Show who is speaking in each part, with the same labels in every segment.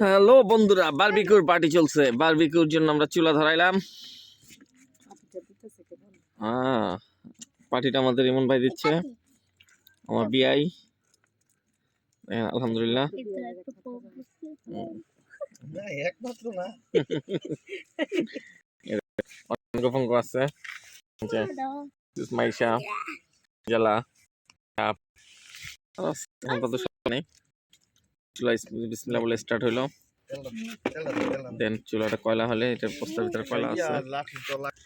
Speaker 1: Hello বন্ধুরা, বারবিকিউর party চলছে। বারবিকিউর জন্য আমরা চুলা ধরাইলাম। পার্টিটা আমাদের ইমন ভাই দিচ্ছে, আমার বিআই। আলহামদুলিল্লাহ। আছে মাইশা জেলা নেই। চুলা বিসমিল্লাহ বলে স্টার্ট হইলো। দেন চুলাটা কয়লা হলে এটার পোস্টার ভিতরে কয়লা আছে।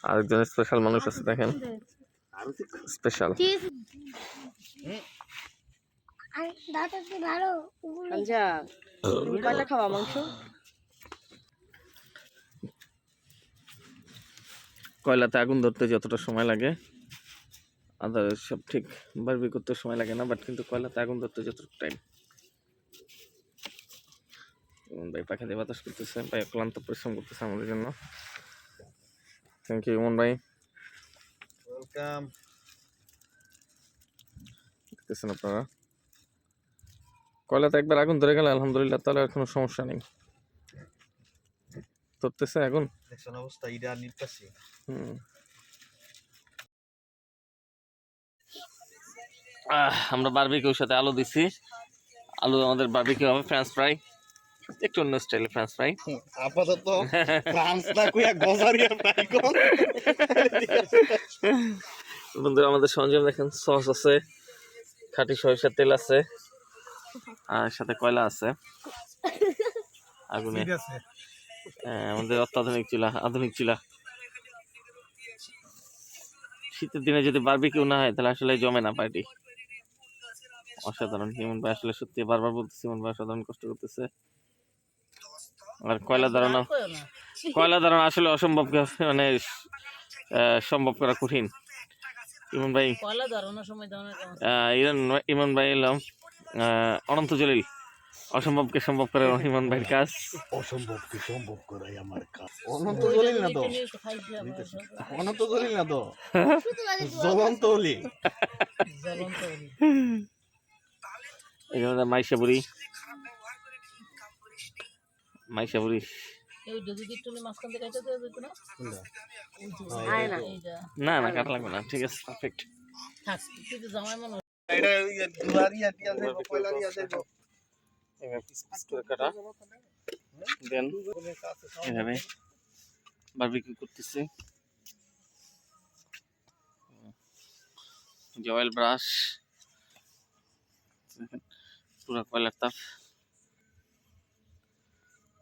Speaker 1: আরেকজন স্পেশাল মানুষ আছে, দেখেন স্পেশাল। কয়লাতে আগুন ধরতে যতটা সময় লাগে আদার সব ঠিক বারবি করতে সময় লাগে না, বাট কিন্তু কয়লাতে আগুন ধরতে যতটুকু টাইম। ইমন ভাই পাখা দিয়ে বাতাস করতেছে, ভাই ক্লান্ত পরিশ্রম করতেছে আমাদের জন্য। থ্যাংক ইউ ইমন ভাই, ওয়েলকাম। দেখতেছেন আপনারা, কয়লাতে একবার আগুন ধরে গেলে আলহামদুলিল্লাহ তাহলে আর কোনো সমস্যা নেই। ধরতেছে আগুন, দেখছেন অবস্থা ইডা নিতেছে। আমরা বারবিকিউর সাথে আলু দিছি। আলু আমাদের বারবিকিউ হবে ফ্রেঞ্চ ফ্রাই, একটু অন্য স্টাইলে ফ্রেঞ্চ ফ্রাই। আপাতত ফ্রান্স না কইয়া গজারিয়া ফ্রাই কোন। বন্ধুরা আমাদের সরঞ্জাম দেখেন, সস আছে, খাঁটি সরিষার তেল আছে, আর সাথে কয়লা আছে আগুনে। আমাদের অত্যাধুনিক চুলা, আধুনিক চুলা। শীতের দিনে যদি বারবিকিউ না হয় তাহলে আসলে জমে না পার্টি। অসাধারণ। ইমন ভাই আসলে সত্যি বারবার বলতেছি, ইমন ভাই অসাধারণ কষ্ট করতেছে। আর কয়লা ধরানো আসলে অসম্ভব, মানে সম্ভব করা কঠিন। ইমন ভাই ইমন ভাই এলাম অনন্ত জলিল, অসম্ভবকে সম্ভব করে ইমন ভাইয়ের কাজ। অসম্ভবকে সম্ভব করাই আমার কাজ। অনন্ত জলিল না তো, অনন্ত জলিল না তো, জ্বলন্ত অলি। এখানে মাইশা বুড়ি, মাইশা বুড়ি না না কাটা লাগবে না, ঠিক আছে, পারফেক্ট। দেন এভাবে বারবিকিউ করতেছি। অয়েল ব্রাশ, পুরো কয়লার তাপ।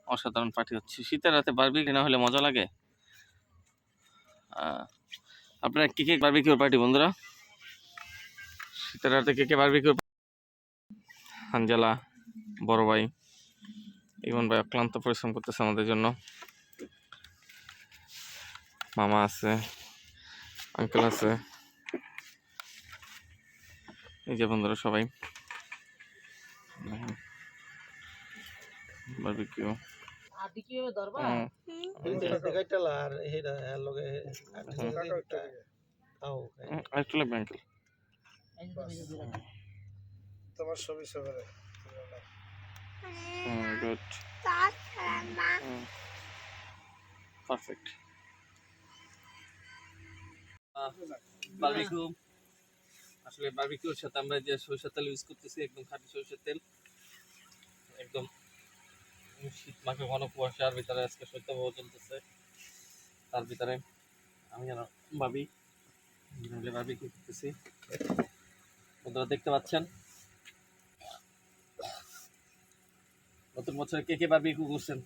Speaker 1: অসাধারণ পার্টি হচ্ছে। শীতের রাতে বারবিকিউ না হলে মজা লাগে। আপনারা কে কে বারবিকিউর পার্টি বন্ধুরা? শীতের রাতে কে কে বারবিকিউর? হানজালা, বড় ভাই ইমন ভাই অক্লান্ত পরিশ্রম করতেছে আমাদের জন্য। মামা আছে, আঙ্কেল আছে, এই যে বন্ধুরা সবাই বারবিকিউ। তোমার ছবি সবারে গুড, পারফেক্ট। বারবিকিউ আসলে বারবিকিউর সাথে আমরা যে সরিষার তেল ইউজ করতেছি একদম খাঁটি সরিষার তেল, একদম শীত মাখে ঘন কুয়াশার ভিতরে আজকে শৈত্যপ্রবাহ চলতেছে। তার ভিতরে আমি যেন ভাবি বারবিকিউ করতেছি। বন্ধুরা দেখতে পাচ্ছেন, নতুন বছরে কে কে বারবিকিউ করছেন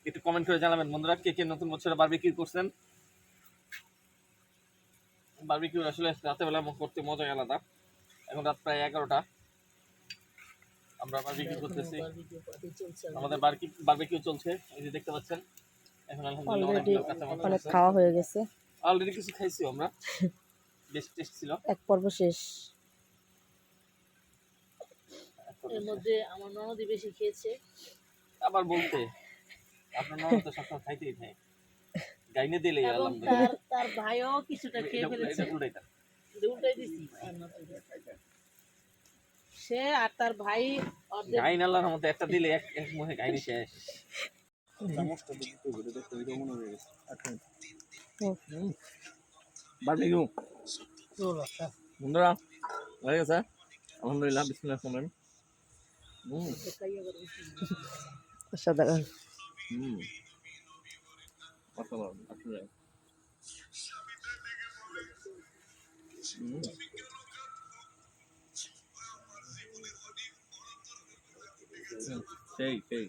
Speaker 1: একটু কমেন্ট করে জানাবেন বন্ধুরা। কে কে নতুন বছরে বারবিকিউ করছেন? বারবিকিউ আসলে রাতে বেলা করতে মজাই আলাদা। এখন রাত প্রায় 11টা, আমরা বারবিকিউ করতেছি, আমাদের বারবিকিউ চলছে, এই যে দেখতে পাচ্ছেন। এখন আলহামদুলিল্লাহ অনেক খাওয়া হয়ে গেছে, অলরেডি কিছু খাইছি আমরা, বেশ টেস্ট ছিল। এক পর্ব শেষ। এর মধ্যে আমার ননদি বেশি খেয়েছে। আবার বলতে আপনার ননদ তো সবসময় খাইতেই থাকে, গাইনে দিলেই আলহামদুলিল্লাহ। তার ভাইও কিছুটা খেয়ে ফেলেছে, উল্টাই দিছি।
Speaker 2: সে আর তার ভাই অর্ধেক
Speaker 1: গাইন আল্লাহর মতো একটা দিলে এক এক মুখে গাইনি শেষ।
Speaker 3: চামচটা দিতে হবে, দেখতে এটা মনে হয়ে গেছে। আচ্ছা বারবিকিউ বন্ধুরা হয়ে গেছে আলহামদুলিল্লাহ বিসমিল্লাহ করলেন।
Speaker 2: অসাধারণ।
Speaker 3: অসাধারণ আসলে। সেই সেই